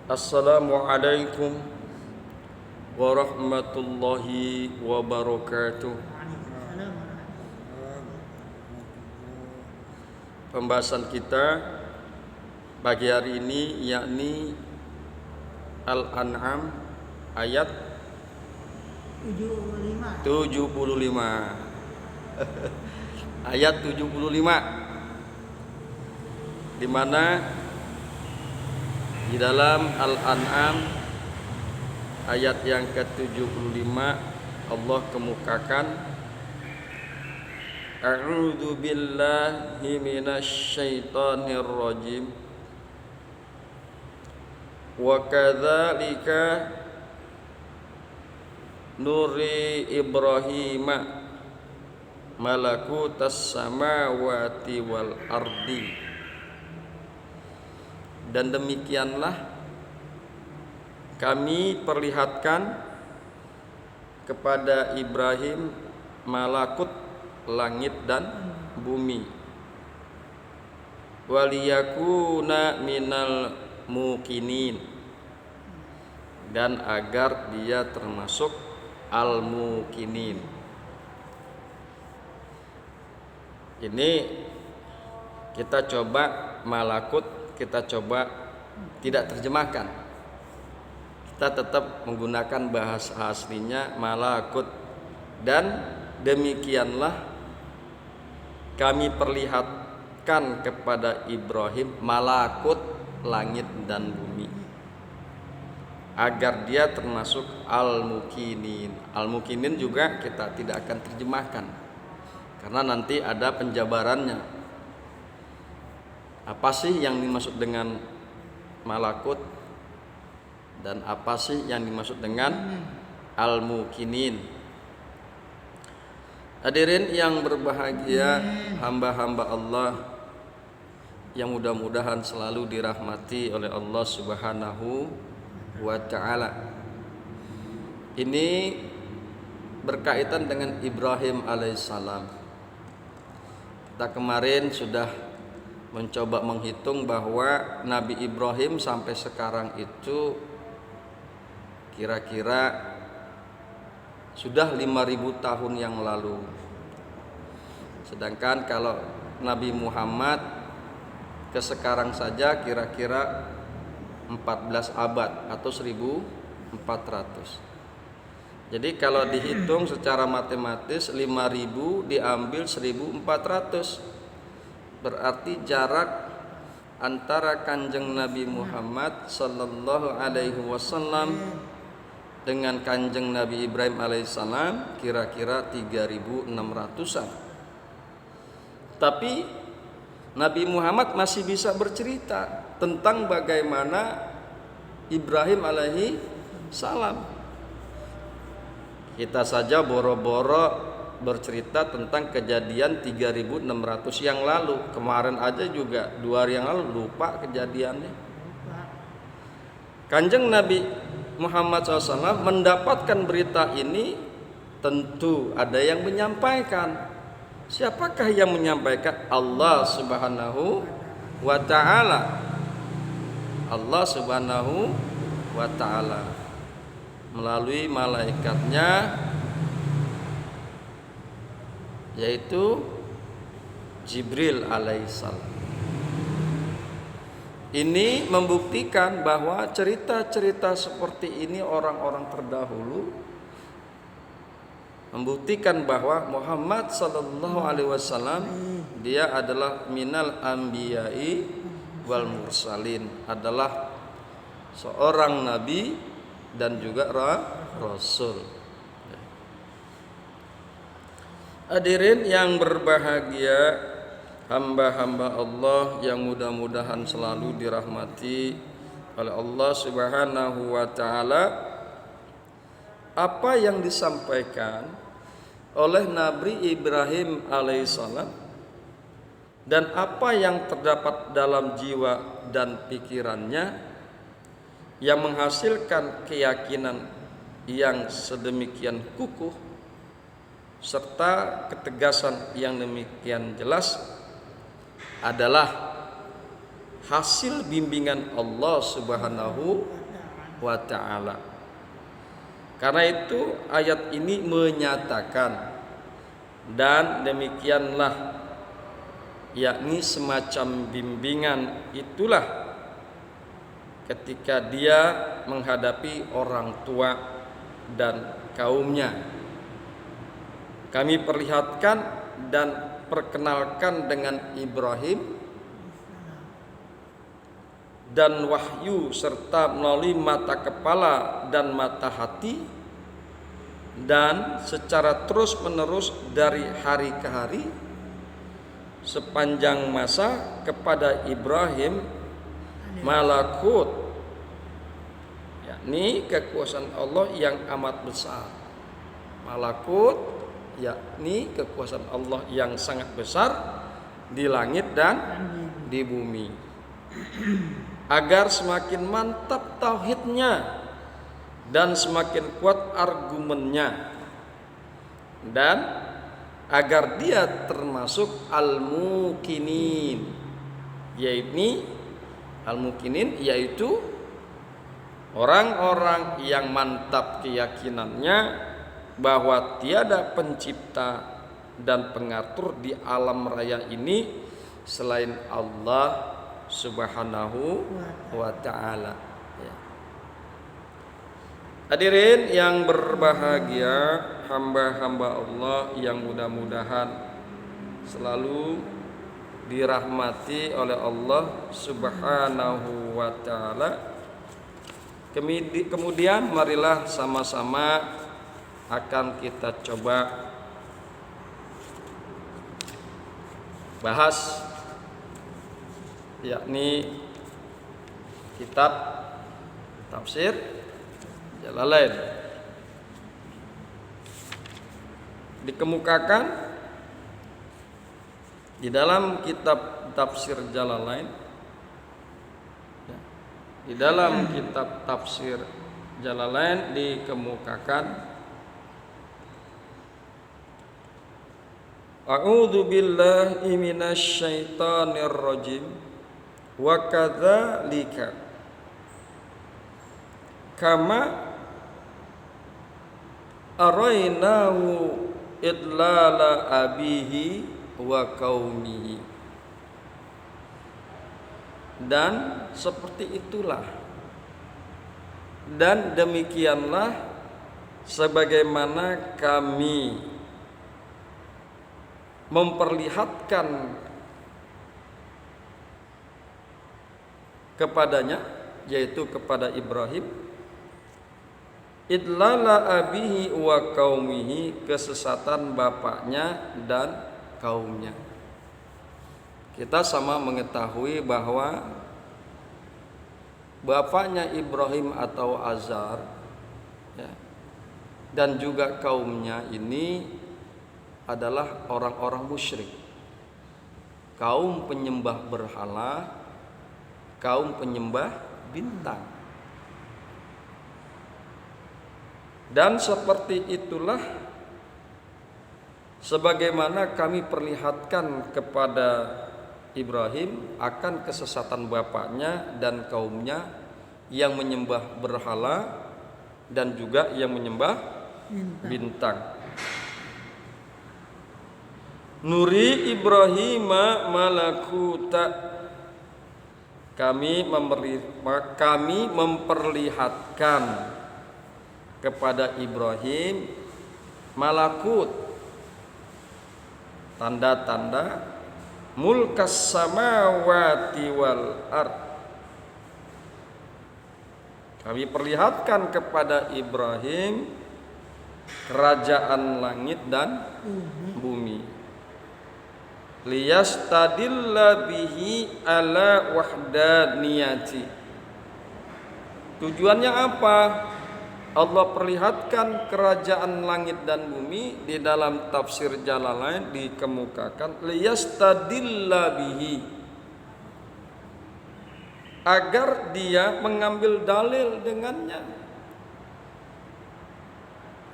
Assalamualaikum warahmatullahi wabarakatuh. Pembahasan kita pagi hari ini yakni Al-An'am ayat 75. Ayat 75, di mana di dalam Al-An'am ayat yang ke-75 Allah kemukakan, A'udzu billahi minasy syaithanir rajim. Wa kadzalika nuri Ibrahima malakutas samawati wal ardi. Dan demikianlah kami perlihatkan kepada Ibrahim malakut langit dan bumi, waliyakuna minal muqinin, dan agar dia termasuk al-muqinin. Ini kita coba malakut, kita coba tidak terjemahkan, kita tetap menggunakan bahasa aslinya malakut. Dan demikianlah kami perlihatkan kepada Ibrahim malakut langit dan bumi, agar dia termasuk al-muqinin. Al-muqinin juga kita tidak akan terjemahkan karena nanti ada penjabarannya. Apa sih yang dimaksud dengan malakut dan apa sih yang dimaksud dengan al-muqinin? Hadirin yang berbahagia, hamba-hamba Allah yang mudah-mudahan selalu dirahmati oleh Allah Subhanahu wa ta'ala. Ini berkaitan dengan Ibrahim alaihissalam. Kita kemarin sudah mencoba menghitung bahwa Nabi Ibrahim sampai sekarang itu kira-kira sudah 5.000 tahun yang lalu. Sedangkan kalau Nabi Muhammad ke sekarang saja kira-kira 14 abad atau 1400. Jadi kalau dihitung secara matematis 5.000 diambil 1.400, berarti jarak antara Kanjeng Nabi Muhammad sallallahu alaihi wasallam dengan Kanjeng Nabi Ibrahim alaihissalam kira-kira 3.600-an. Tapi Nabi Muhammad masih bisa bercerita tentang bagaimana Ibrahim alaihi salam. Kita saja boro-boro bercerita tentang kejadian 3.600 yang lalu. Kemarin aja juga 2 hari yang lalu lupa kejadiannya. Kanjeng Nabi Muhammad SAW mendapatkan berita ini, tentu ada yang menyampaikan. Siapakah yang menyampaikan? Allah Subhanahu wa ta'ala. Allah Subhanahu wa ta'ala melalui malaikatnya, yaitu Jibril alaihissalam. Ini membuktikan bahwa cerita-cerita seperti ini orang-orang terdahulu membuktikan bahwa Muhammad sallallahu alaihi wasallam dia adalah minal anbiya'i wal mursalin, adalah seorang nabi dan juga rasul. Hadirin yang berbahagia, hamba-hamba Allah yang mudah-mudahan selalu dirahmati oleh Allah Subhanahu wa ta'ala. Apa yang disampaikan oleh Nabi Ibrahim alaihissalam dan apa yang terdapat dalam jiwa dan pikirannya yang menghasilkan keyakinan yang sedemikian kukuh serta ketegasan yang demikian jelas adalah hasil bimbingan Allah Subhanahu wa ta'ala. Karena itu ayat ini menyatakan, dan demikianlah, yakni semacam bimbingan itulah ketika dia menghadapi orang tua dan kaumnya. Kami perlihatkan dan perkenalkan dengan Ibrahim dan wahyu serta melalui mata kepala dan mata hati, dan secara terus menerus dari hari ke hari sepanjang masa kepada Ibrahim malakut, yakni kekuasaan Allah yang amat besar. Malakut yakni kekuasaan Allah yang sangat besar di langit dan di bumi, agar semakin mantap tauhidnya dan semakin kuat argumennya, dan agar dia termasuk al-mukinin, yaitu orang-orang yang mantap keyakinannya bahwa tiada pencipta dan pengatur di alam raya ini selain Allah Subhanahu wa ta'ala. Hadirin yang berbahagia, hamba-hamba Allah yang mudah-mudahan selalu dirahmati oleh Allah Subhanahu wa ta'ala. Kemudian marilah sama-sama akan kita coba bahas, yakni kitab tafsir Jalalain. Dikemukakan di dalam kitab tafsir Jalalain, di dalam kitab tafsir Jalalain dikemukakan, A'udzu billahi minasy syaithanir rajim wa kadzalika kama arainahu idlala abihi wa qaumihi. Dan seperti itulah dan demikianlah sebagaimana kami memperlihatkan kepadanya, yaitu kepada Ibrahim, idlala abihi wa qaumihi, kesesatan bapaknya dan kaumnya. Kita sama mengetahui bahwa bapaknya Ibrahim atau Azar, ya, dan juga kaumnya ini adalah orang-orang musyrik, kaum penyembah berhala, kaum penyembah bintang. Dan seperti itulah sebagaimana kami perlihatkan kepada Ibrahim akan kesesatan bapaknya dan kaumnya yang menyembah berhala dan juga yang menyembah bintang. Nuri Ibrahim malakuta, kami memperlihatkan kepada Ibrahim malakut, tanda-tanda mulkas samawati wal ard. Kami perlihatkan kepada Ibrahim kerajaan langit dan bumi. Liyastadilla bihi ala wahdaniyati. Tujuannya apa? Allah perlihatkan kerajaan langit dan bumi. Di dalam tafsir Jalalain dikemukakan liyastadilla bihi, agar dia mengambil dalil dengannya.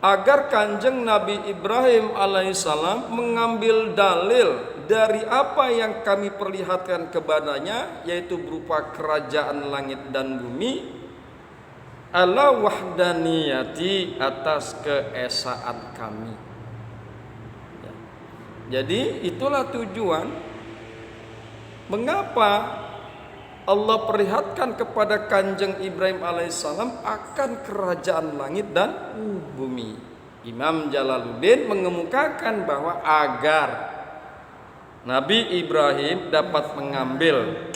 agar kanjeng Nabi Ibrahim alaihissalam mengambil dalil dari apa yang kami perlihatkan kepadanya, yaitu berupa kerajaan langit dan bumi, ala wahdaniyati, atas keesaan kami. Ya. Jadi itulah tujuan mengapa Allah perlihatkan kepada kanjeng Ibrahim alaihissalam akan kerajaan langit dan bumi. Imam Jalaluddin mengemukakan bahwa agar Nabi Ibrahim dapat mengambil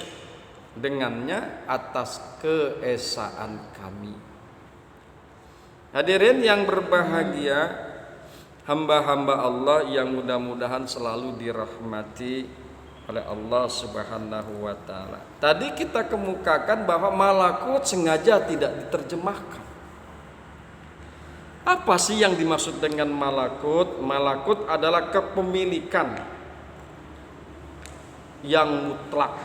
dengannya atas keesaan kami. Hadirin yang berbahagia, hamba-hamba Allah yang mudah-mudahan selalu dirahmati oleh Allah Subhanahu wa taala. Tadi kita kemukakan bahwa malakut sengaja tidak diterjemahkan. Apa sih yang dimaksud dengan malakut? Malakut adalah kepemilikan yang mutlak.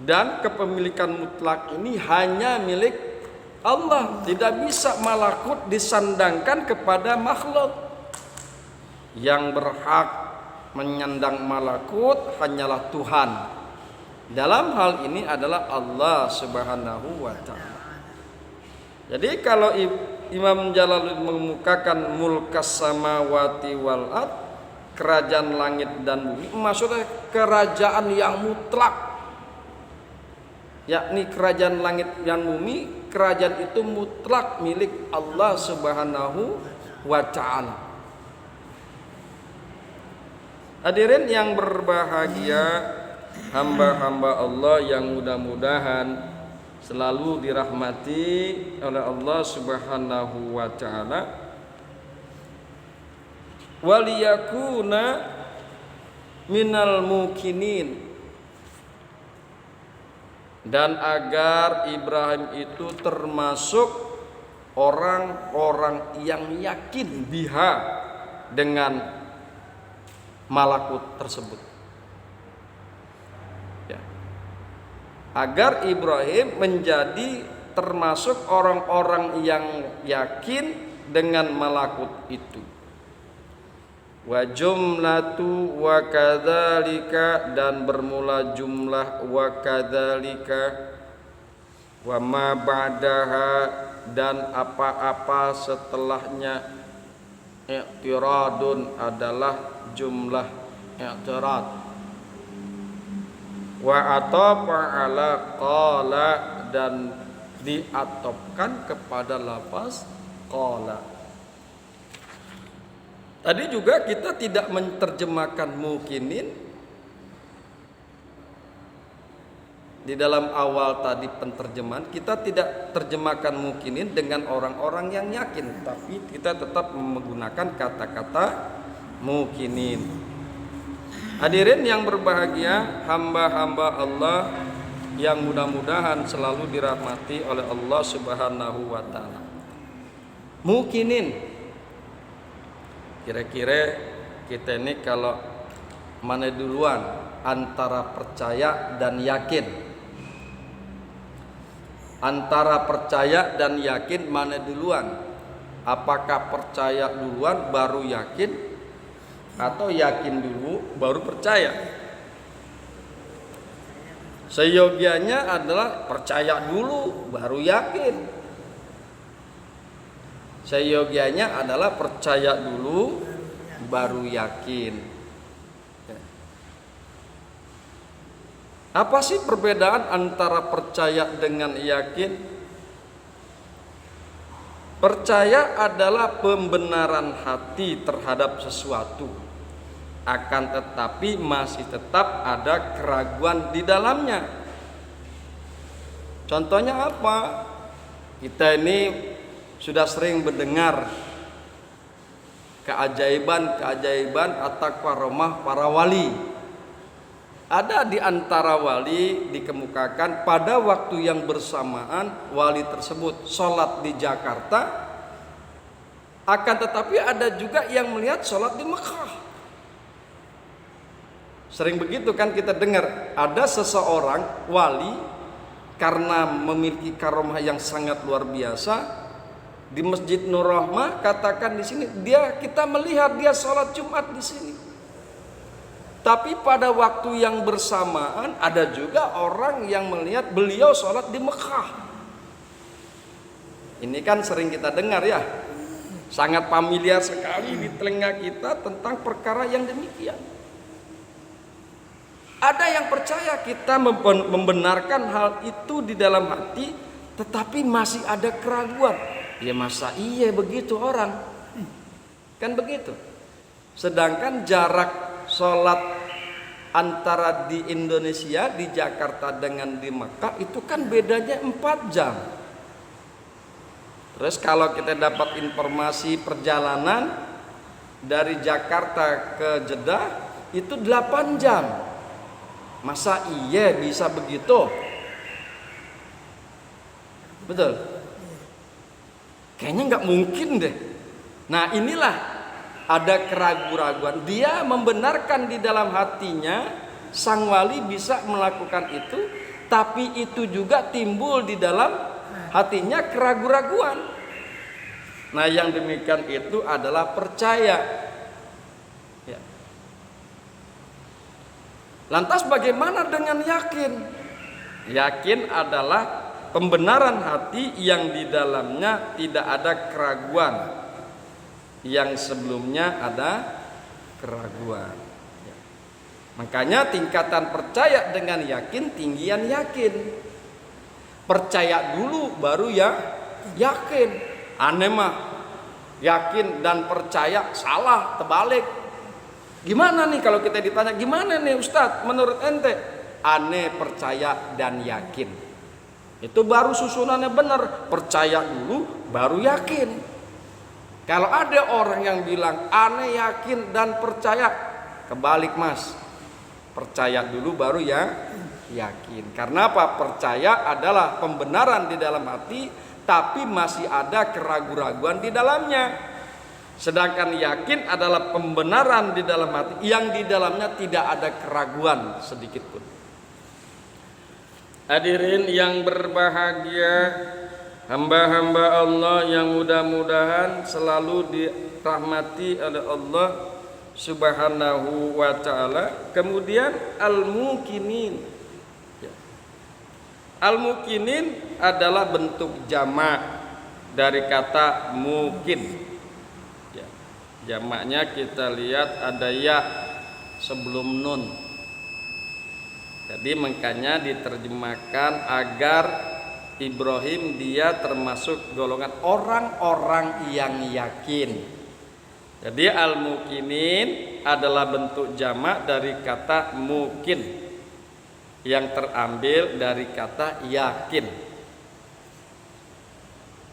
Dan kepemilikan mutlak ini hanya milik Allah. Tidak bisa malakut disandangkan kepada makhluk. Yang berhak menyandang malakut hanyalah Tuhan. Dalam hal ini adalah Allah Subhanahu wa taala. Jadi kalau Imam Jalaluddin mengemukakan mulkas samawati wal ard, kerajaan langit dan bumi, maksudnya kerajaan yang mutlak. Yakni kerajaan langit dan bumi, kerajaan itu mutlak milik Allah Subhanahu wa taala. Hadirin yang berbahagia, hamba-hamba Allah yang mudah-mudahan selalu dirahmati oleh Allah Subhanahu wa taala. Waliyakuna minal mukinin, dan agar Ibrahim itu termasuk orang-orang yang yakin biha, dengan malakut tersebut. Ya. Agar Ibrahim menjadi termasuk orang-orang yang yakin dengan malakut itu. Wa jumlatu wa kadzalika, dan bermula jumlah wa kadzalika, wa ma ba'daha, dan apa-apa setelahnya, i'tiradun adalah jumlah i'tirad. Wa atafa ala qala, dan diatopkan kepada lafaz qala. Tadi juga kita tidak menerjemahkan mukinin. Di dalam awal tadi penterjemahan kita tidak terjemahkan mukinin dengan orang-orang yang yakin, tapi kita tetap menggunakan kata-kata mukinin. Hadirin yang berbahagia, hamba-hamba Allah yang mudah-mudahan selalu dirahmati oleh Allah Subhanahu wa taala. Mukinin, kira-kira kita ini kalau mana duluan antara percaya dan yakin? Antara percaya dan yakin mana duluan? Apakah percaya duluan baru yakin, atau yakin dulu baru percaya? Seyogianya adalah percaya dulu baru yakin. Seyogianya adalah percaya dulu baru yakin. Apa sih perbedaan antara percaya dengan yakin? Percaya adalah pembenaran hati terhadap sesuatu, akan tetapi masih tetap ada keraguan di dalamnya. Contohnya apa? Kita ini sudah sering mendengar keajaiban-keajaiban atau karomah para wali. Ada di antara wali dikemukakan pada waktu yang bersamaan wali tersebut sholat di Jakarta, akan tetapi ada juga yang melihat sholat di Mekah. Sering begitu kan kita dengar, ada seseorang wali karena memiliki karomah yang sangat luar biasa, di Masjid Nur Rahmah, katakan di sini kita melihat dia sholat Jumat di sini. Tapi pada waktu yang bersamaan ada juga orang yang melihat beliau sholat di Mekah. Ini kan sering kita dengar ya, sangat familiar sekali di telinga kita tentang perkara yang demikian. Ada yang percaya kita membenarkan hal itu di dalam hati, tetapi masih ada keraguan. Ya masa iya begitu orang? Kan begitu. Sedangkan jarak sholat antara di Indonesia, di Jakarta dengan di Mekah itu kan bedanya 4 jam. Terus kalau kita dapat informasi perjalanan dari Jakarta ke Jeddah itu 8 jam. Masa iya bisa begitu? Betul? Kayaknya nggak mungkin deh. Nah inilah ada keraguan-raguan. Dia membenarkan di dalam hatinya sang wali bisa melakukan itu, tapi itu juga timbul di dalam hatinya keraguan-raguan. Nah yang demikian itu adalah percaya. Ya. Lantas bagaimana dengan yakin? Yakin adalah pembenaran hati yang di dalamnya tidak ada keraguan, yang sebelumnya ada keraguan. Ya. Makanya tingkatan percaya dengan yakin, tinggian yakin. Percaya dulu baru ya yakin. Aneh mah yakin dan percaya salah, terbalik. Gimana nih kalau kita ditanya, gimana nih Ustadz menurut ente? Aneh percaya dan yakin. Itu baru susunannya benar. Percaya dulu baru yakin. Kalau ada orang yang bilang aneh yakin dan percaya, kebalik mas. Percaya dulu baru ya yakin. Karena apa? Percaya adalah pembenaran di dalam hati, tapi masih ada keraguan-raguan di dalamnya. Sedangkan yakin adalah pembenaran di dalam hati yang di dalamnya tidak ada keraguan sedikit pun. Hadirin yang berbahagia, hamba-hamba Allah yang mudah-mudahan selalu dirahmati oleh Allah Subhanahu wa ta'ala. Kemudian al-mukinin. Al-mukinin adalah bentuk jamak dari kata mukin. Jamaknya kita lihat ada ya sebelum nun. Jadi makanya diterjemahkan agar Ibrahim dia termasuk golongan orang-orang yang yakin. Jadi al-mukinin adalah bentuk jamak dari kata mukin yang terambil dari kata yakin.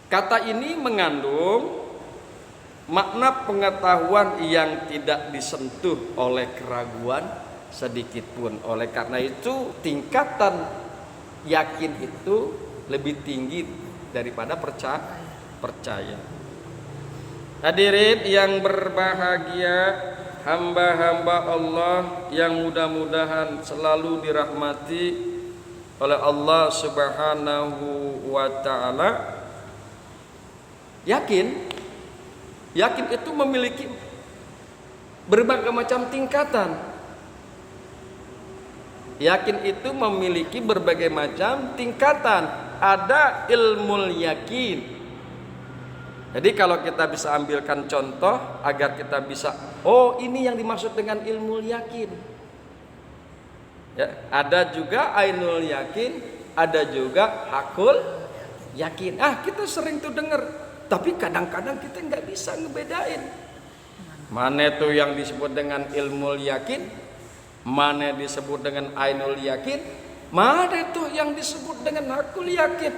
Kata ini mengandung makna pengetahuan yang tidak disentuh oleh keraguan sedikit pun. Oleh karena itu tingkatan yakin itu lebih tinggi daripada percaya. Hadirin yang berbahagia, hamba-hamba Allah yang mudah-mudahan selalu dirahmati oleh Allah Subhanahu wa ta'ala. Yakin itu memiliki berbagai macam tingkatan. Yakin itu memiliki berbagai macam tingkatan. Ada ilmu yakin. Jadi kalau kita bisa ambilkan contoh agar kita bisa, oh ini yang dimaksud dengan ilmu yakin. Ya, ada juga ainul yakin, ada juga hakul yakin. Kita sering tuh dengar. Tapi kadang-kadang kita nggak bisa ngebedain mana itu yang disebut dengan ilmu yakin, mana disebut dengan ainul yakin, mana itu yang disebut dengan hakul yakin.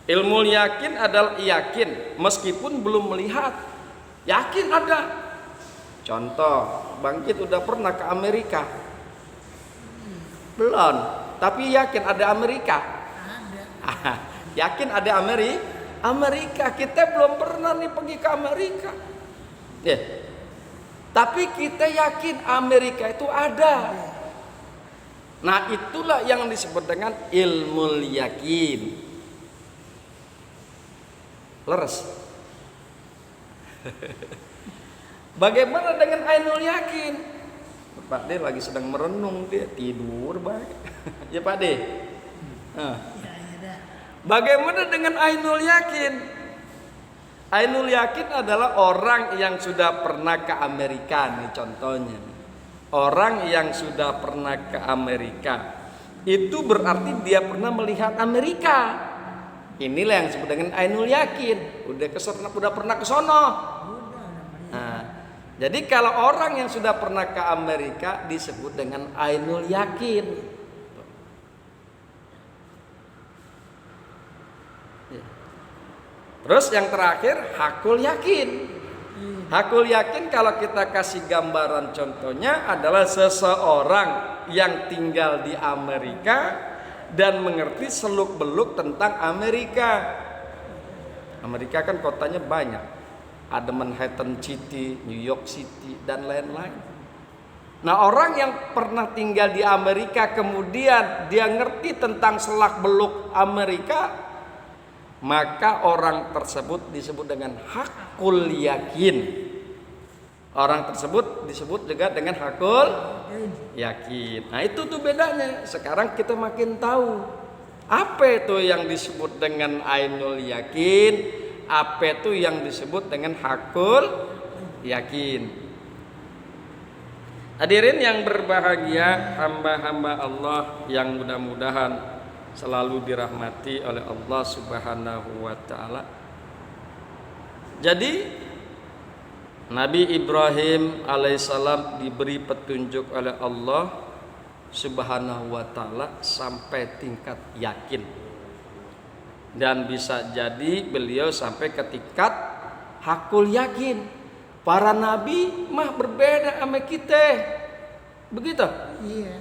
Ilmu yakin adalah yakin meskipun belum melihat, yakin ada. Contoh, Bangkit udah pernah ke Amerika? Belum, tapi yakin ada Amerika. Yakin ada Amerika, kita belum pernah nih pergi ke Amerika. Tapi kita yakin Amerika itu ada. Nah, itulah yang disebut dengan ilmu yakin. Leres. Bagaimana dengan ainul yakin? Pak D lagi sedang merenung, dia tidur baik. Ya Pak D. Bagaimana dengan ainul yakin? Ainul yakin adalah orang yang sudah pernah ke Amerika nih contohnya. Orang yang sudah pernah ke Amerika itu berarti dia pernah melihat Amerika. Inilah yang disebut dengan ainul yakin. Udah pernah ke sono. Nah, jadi kalau orang yang sudah pernah ke Amerika disebut dengan ainul yakin. Terus yang terakhir hakul yakin. Hakul yakin kalau kita kasih gambaran contohnya adalah seseorang yang tinggal di Amerika dan mengerti seluk-beluk tentang Amerika. Amerika kan kotanya banyak. Ada Manhattan City, New York City, dan lain-lain. Nah, orang yang pernah tinggal di Amerika kemudian dia ngerti tentang selak-beluk Amerika, maka orang tersebut disebut dengan hakul yakin. Orang tersebut disebut juga dengan hakul yakin. Nah itu tuh bedanya. Sekarang kita makin tahu apa itu yang disebut dengan ainul yakin, apa itu yang disebut dengan hakul yakin. Hadirin yang berbahagia, hamba-hamba Allah yang mudah-mudahan selalu dirahmati oleh Allah Subhanahu wa taala. Jadi Nabi Ibrahim alaihissalam diberi petunjuk oleh Allah Subhanahu wa taala sampai tingkat yakin. Dan bisa jadi beliau sampai ke tingkat hakul yakin. Para nabi mah berbeda sama kita. Begitu? Iya.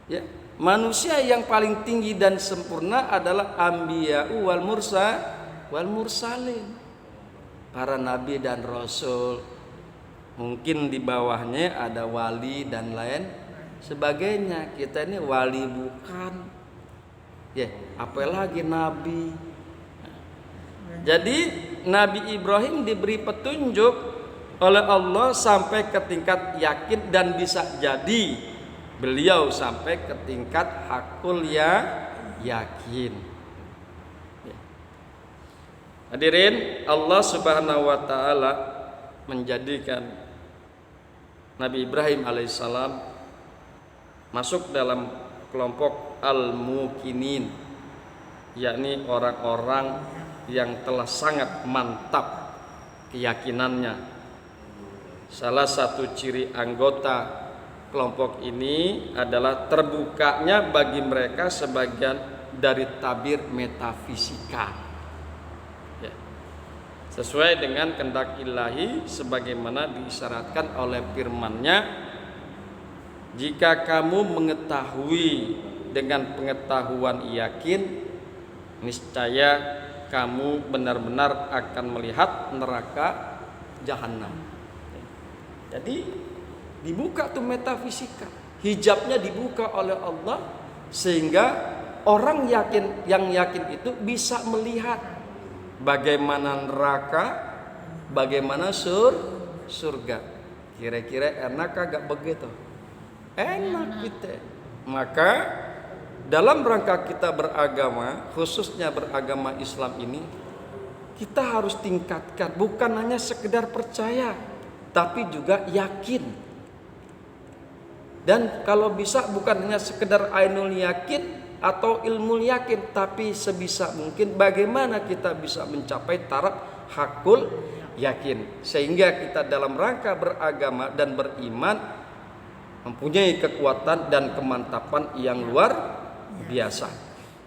Ya, manusia yang paling tinggi dan sempurna adalah anbiya'u wal mursalin. Para nabi dan rasul. Mungkin di bawahnya ada wali dan lain sebagainya. Kita ini wali bukan. Ya, apalagi nabi. Jadi Nabi Ibrahim diberi petunjuk oleh Allah sampai ke tingkat yakin dan bisa jadi beliau sampai ke tingkat hakul yakin. Hadirin, Allah Subhanahu wa taala menjadikan Nabi Ibrahim alaihissalam masuk dalam kelompok al-mukinin, yakni orang-orang yang telah sangat mantap keyakinannya. Salah satu ciri anggota kelompok ini adalah terbukanya bagi mereka sebagian dari tabir metafisika. Sesuai dengan kehendak ilahi sebagaimana diisyaratkan oleh firman-Nya, jika kamu mengetahui dengan pengetahuan yakin, niscaya kamu benar-benar akan melihat neraka jahanam. Jadi dibuka tuh metafisika, hijabnya dibuka oleh Allah sehingga orang yang yakin itu bisa melihat bagaimana neraka, bagaimana surga. Kira-kira enak agak begitu? Enak kita. Maka dalam rangka kita beragama, khususnya beragama Islam ini, kita harus tingkatkan bukan hanya sekedar percaya, tapi juga yakin. Dan kalau bisa bukan hanya sekedar ainul yakin atau ilmu yakin, tapi sebisa mungkin bagaimana kita bisa mencapai taraf hakul yakin, sehingga kita dalam rangka beragama dan beriman mempunyai kekuatan dan kemantapan yang luar biasa.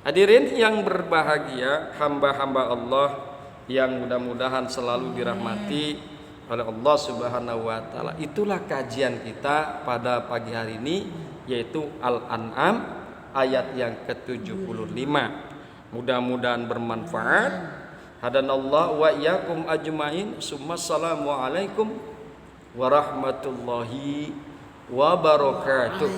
Hadirin yang berbahagia, hamba-hamba Allah yang mudah-mudahan selalu dirahmati oleh Allah Subhanahu wa taala. Itulah kajian kita pada pagi hari ini, yaitu Al-An'am ayat yang ke-75. Mudah-mudahan bermanfaat. Hadanallah wa iyyakum ajmain. Assalamu alaikum warahmatullahi wabarakatuh.